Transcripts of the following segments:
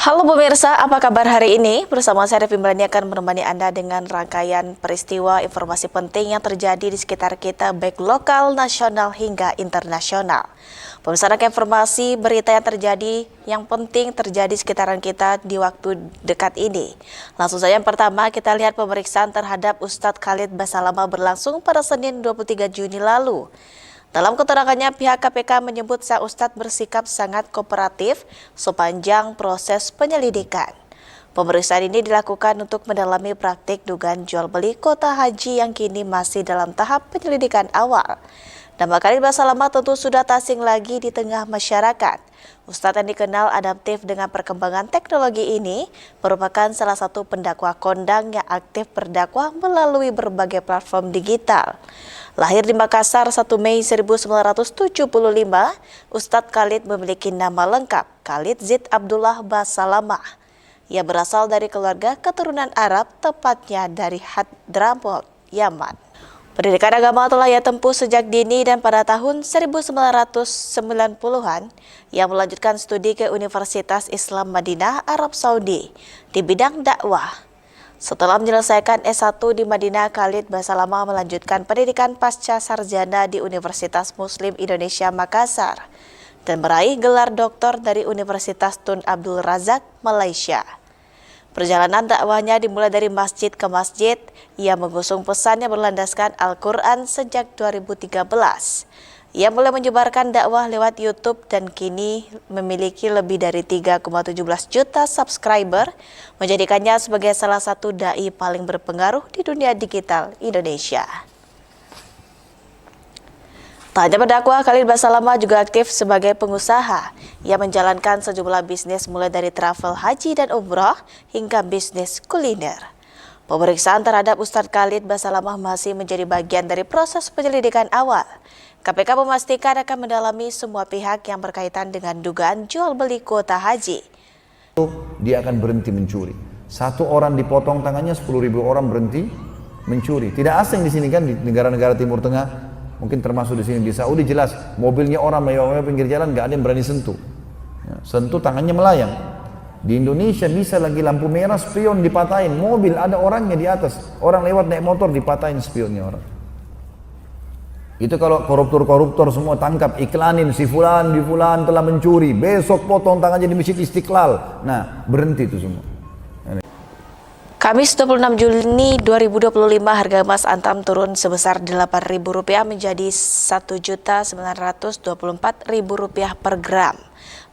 Halo pemirsa, apa kabar hari ini? Bersama saya Devi Melani akan menemani Anda dengan rangkaian peristiwa informasi penting yang terjadi di sekitar kita, baik lokal, nasional, hingga internasional. Pemirsa, rangkaian informasi berita yang terjadi, yang penting terjadi di sekitaran kita di waktu dekat ini. Langsung saja yang pertama kita lihat pemeriksaan terhadap Ustadz Khalid Basalamah berlangsung pada Senin 23 Juni lalu. Dalam keterangannya, pihak KPK menyebut sang Ustadz bersikap sangat kooperatif sepanjang proses penyelidikan. Pemeriksaan ini dilakukan untuk mendalami praktik dugaan jual beli kuota haji yang kini masih dalam tahap penyelidikan awal. Nama Khalid Basalamah tentu sudah tak asing lagi di tengah masyarakat. Ustadz yang dikenal adaptif dengan perkembangan teknologi ini merupakan salah satu pendakwa kondang yang aktif berdakwah melalui berbagai platform digital. Lahir di Makassar 1 Mei 1975, Ustadz Khalid memiliki nama lengkap Khalid Zid Abdullah Basalamah. Ia berasal dari keluarga keturunan Arab, tepatnya dari Hadramaut, Yaman. Pendidikan agama telah ia tempuh sejak dini dan pada tahun 1990-an, ia melanjutkan studi ke Universitas Islam Madinah, Arab Saudi di bidang dakwah. Setelah menyelesaikan S1 di Madinah, Khalid Basalamah melanjutkan pendidikan pasca sarjana di Universitas Muslim Indonesia Makassar dan meraih gelar doktor dari Universitas Tun Abdul Razak, Malaysia. Perjalanan dakwahnya dimulai dari masjid ke masjid. Ia mengusung pesan yang berlandaskan Al-Quran sejak 2013. Ia mulai menyebarkan dakwah lewat YouTube dan kini memiliki lebih dari 3,17 juta subscriber, menjadikannya sebagai salah satu dai paling berpengaruh di dunia digital Indonesia. Tak hanya berdakwah, Khalid Basalamah juga aktif sebagai pengusaha. Ia menjalankan sejumlah bisnis mulai dari travel haji dan umroh hingga bisnis kuliner. Pemeriksaan terhadap Ustadz Khalid Basalamah masih menjadi bagian dari proses penyelidikan awal. KPK memastikan akan mendalami semua pihak yang berkaitan dengan dugaan jual beli kuota haji. Dia akan berhenti mencuri. Satu orang dipotong tangannya, 10.000 orang berhenti mencuri. Tidak asing di sini kan, di negara-negara Timur Tengah, mungkin termasuk di sini di Saudi jelas. Mobilnya orang mewah-mewah pinggir jalan, nggak ada yang berani sentuh. Sentuh tangannya melayang. Di Indonesia bisa lagi lampu merah, spion dipatahin. Mobil ada orangnya di atas. Orang lewat naik motor dipatahin spionnya orang. Itu kalau koruptor-koruptor semua tangkap, iklanin si fulan di fulan telah mencuri, besok potong tangannya di Masjid Istiqlal. Nah, berhenti itu semua. Kamis 26 Juni 2025, harga emas antam turun sebesar Rp8.000 menjadi Rp1.924.000 per gram.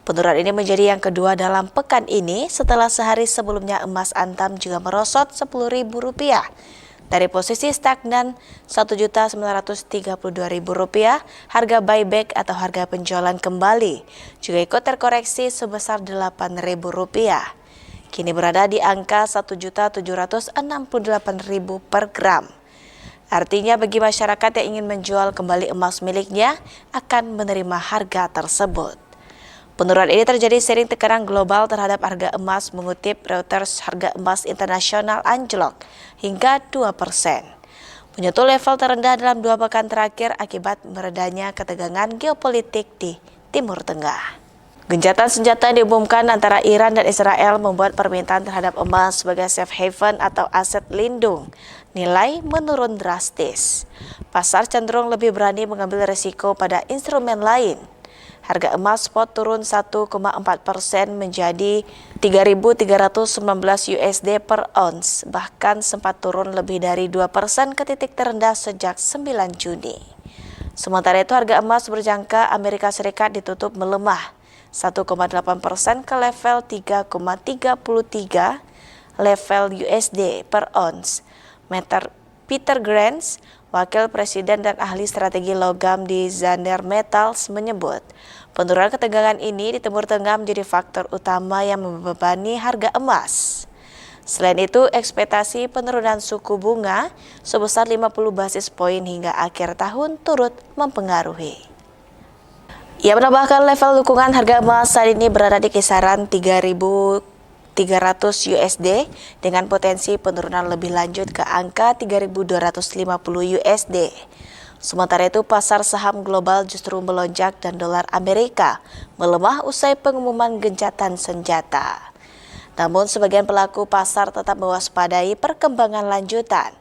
Penurunan ini menjadi yang kedua dalam pekan ini setelah sehari sebelumnya emas antam juga merosot Rp10.000. Dari posisi stagnan Rp1.932.000, harga buyback atau harga penjualan kembali juga ikut terkoreksi sebesar Rp8.000. Kini berada di angka Rp1.768.000 per gram. Artinya bagi masyarakat yang ingin menjual kembali emas miliknya akan menerima harga tersebut. Penurunan ini terjadi seiring tekanan global terhadap harga emas. Mengutip Reuters, harga emas internasional anjlok hingga 2%. Menyentuh level terendah dalam 2 pekan terakhir akibat meredanya ketegangan geopolitik di Timur Tengah. Gencatan senjata yang diumumkan antara Iran dan Israel membuat permintaan terhadap emas sebagai safe haven atau aset lindung nilai menurun drastis. Pasar cenderung lebih berani mengambil risiko pada instrumen lain. Harga emas spot turun 1,4% menjadi $3.319 per ons, bahkan sempat turun lebih dari 2% ke titik terendah sejak 9 Juni. Sementara itu harga emas berjangka Amerika Serikat ditutup melemah 1,8% ke level 3,33 level USD per ons. Peter Grants, Wakil Presiden dan ahli strategi logam di Zander Metals, menyebut penurunan ketegangan ini di Timur Tengah menjadi faktor utama yang membebani harga emas. Selain itu, ekspektasi penurunan suku bunga sebesar 50 basis poin hingga akhir tahun turut mempengaruhi. Ia menambahkan level dukungan harga emas saat ini berada di kisaran 3.300 USD dengan potensi penurunan lebih lanjut ke angka 3.250 USD. Sementara itu, pasar saham global justru melonjak dan dolar Amerika melemah usai pengumuman gencatan senjata. Namun sebagian pelaku pasar tetap mewaspadai perkembangan lanjutan.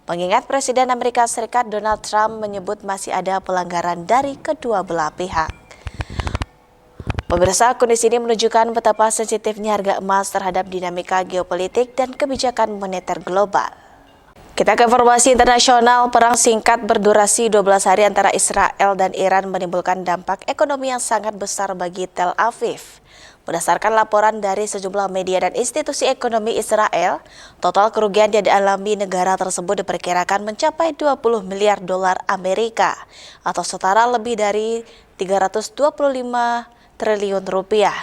Mengingat Presiden Amerika Serikat Donald Trump menyebut masih ada pelanggaran dari kedua belah pihak. Pemirsa, kondisi ini menunjukkan betapa sensitifnya harga emas terhadap dinamika geopolitik dan kebijakan moneter global. Kita ke informasi internasional. Perang singkat berdurasi 12 hari antara Israel dan Iran menimbulkan dampak ekonomi yang sangat besar bagi Tel Aviv. Berdasarkan laporan dari sejumlah media dan institusi ekonomi Israel, total kerugian yang dialami negara tersebut diperkirakan mencapai 20 miliar dolar Amerika atau setara lebih dari 325 triliun rupiah.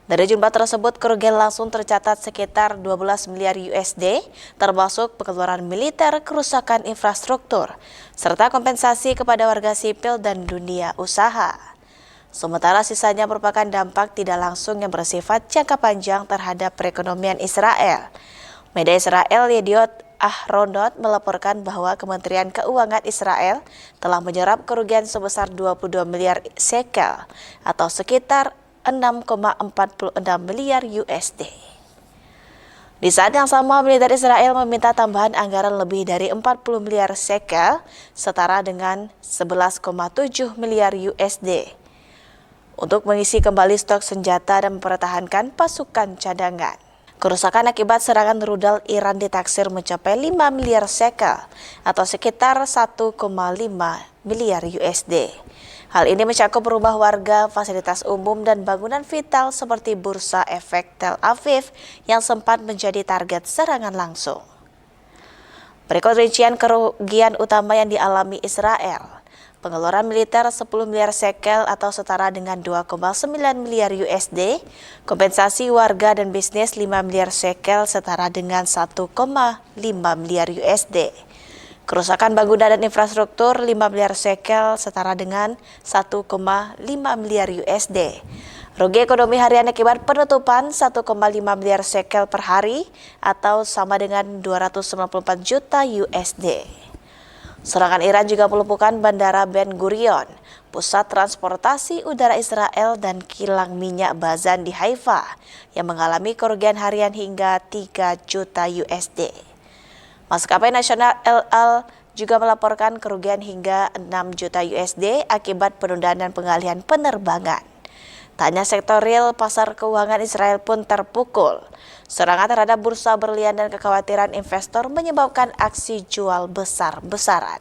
Dari jumlah tersebut, kerugian langsung tercatat sekitar 12 miliar USD, termasuk pengeluaran militer, kerusakan infrastruktur, serta kompensasi kepada warga sipil dan dunia usaha. Sementara sisanya merupakan dampak tidak langsung yang bersifat jangka panjang terhadap perekonomian Israel. Media Israel Yediot Ahronot melaporkan bahwa Kementerian Keuangan Israel telah menyerap kerugian sebesar 22 miliar shekel atau sekitar 6,46 miliar USD. Di saat yang sama, militer Israel meminta tambahan anggaran lebih dari 40 miliar shekel, setara dengan 11,7 miliar USD, untuk mengisi kembali stok senjata dan mempertahankan pasukan cadangan. Kerusakan akibat serangan rudal Iran ditaksir mencapai 5 miliar shekel atau sekitar 1,5 miliar USD. Hal ini mencakup rumah warga, fasilitas umum, dan bangunan vital seperti Bursa Efek Tel Aviv yang sempat menjadi target serangan langsung. Berikut rincian kerugian utama yang dialami Israel. Pengeluaran militer 10 miliar shekel atau setara dengan 2,9 miliar USD, kompensasi warga dan bisnis 5 miliar shekel setara dengan 1,5 miliar USD. Kerusakan bangunan dan infrastruktur 5 miliar shekel setara dengan 1,5 miliar USD. Rugi ekonomi harian akibat penutupan 1,5 miliar shekel per hari atau sama dengan 294 juta USD. Serangan Iran juga melumpuhkan Bandara Ben Gurion, pusat transportasi udara Israel, dan kilang minyak Bazan di Haifa yang mengalami kerugian harian hingga 3 juta USD. Maskapai nasional El Al juga melaporkan kerugian hingga 6 juta USD akibat penundaan dan pengalihan penerbangan. Tak hanya sektor real, pasar keuangan Israel pun terpukul. Serangan terhadap bursa berlian dan kekhawatiran investor menyebabkan aksi jual besar-besaran.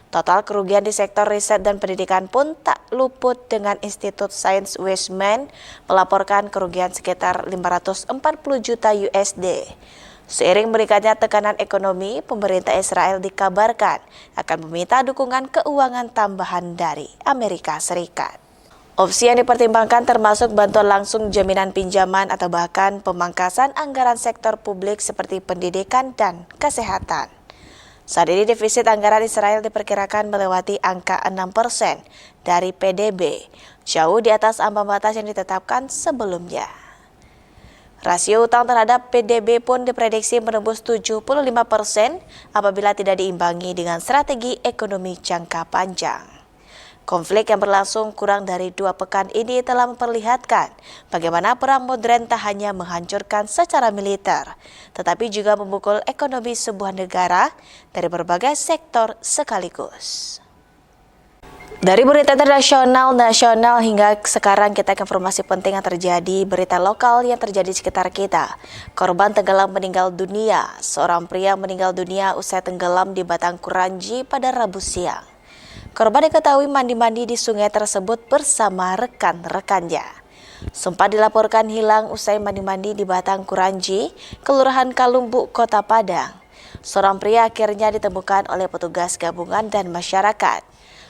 Total kerugian di sektor riset dan pendidikan pun tak luput dengan Institut Science Weizmann melaporkan kerugian sekitar 540 juta USD. Seiring meningkatnya tekanan ekonomi, pemerintah Israel dikabarkan akan meminta dukungan keuangan tambahan dari Amerika Serikat. Opsi yang dipertimbangkan termasuk bantuan langsung, jaminan pinjaman, atau bahkan pemangkasan anggaran sektor publik seperti pendidikan dan kesehatan. Saat ini defisit anggaran Israel diperkirakan melewati angka 6% dari PDB, jauh di atas ambang batas yang ditetapkan sebelumnya. Rasio utang terhadap PDB pun diprediksi menembus 75% apabila tidak diimbangi dengan strategi ekonomi jangka panjang. Konflik yang berlangsung kurang dari 2 pekan ini telah memperlihatkan bagaimana perang modern tak hanya menghancurkan secara militer, tetapi juga memukul ekonomi sebuah negara dari berbagai sektor sekaligus. Dari berita internasional, nasional, hingga sekarang kita ke informasi penting yang terjadi, berita lokal yang terjadi di sekitar kita. Korban tenggelam meninggal dunia. Seorang pria meninggal dunia usai tenggelam di Batang Kuranji pada Rabu siang. Korban diketahui mandi-mandi di sungai tersebut bersama rekan-rekannya. Sempat dilaporkan hilang usai mandi-mandi di Batang Kuranji, Kelurahan Kalumbu, Kota Padang. Seorang pria akhirnya ditemukan oleh petugas gabungan dan masyarakat.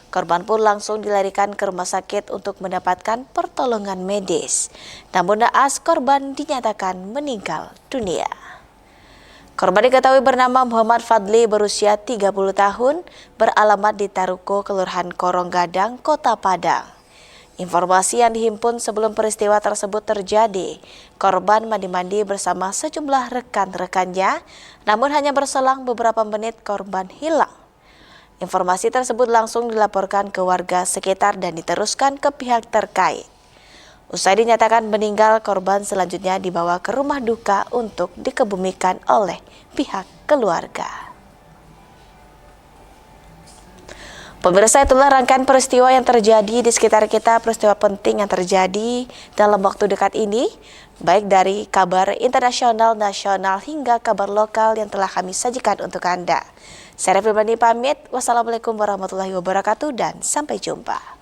Korban pun langsung dilarikan ke rumah sakit untuk mendapatkan pertolongan medis. Namun naas korban dinyatakan meninggal dunia. Korban diketahui bernama Muhammad Fadli, berusia 30 tahun, beralamat di Taruko, Kelurahan Korong Gadang, Kota Padang. Informasi yang dihimpun sebelum peristiwa tersebut terjadi, korban mandi-mandi bersama sejumlah rekan-rekannya, namun hanya berselang beberapa menit korban hilang. Informasi tersebut langsung dilaporkan ke warga sekitar dan diteruskan ke pihak terkait. Usai dinyatakan meninggal, korban selanjutnya dibawa ke rumah duka untuk dikebumikan oleh pihak keluarga. Pemirsa, itulah rangkaian peristiwa yang terjadi di sekitar kita, peristiwa penting yang terjadi dalam waktu dekat ini, baik dari kabar internasional, nasional, hingga kabar lokal yang telah kami sajikan untuk Anda. Saya Revi pamit, wassalamualaikum warahmatullahi wabarakatuh dan sampai jumpa.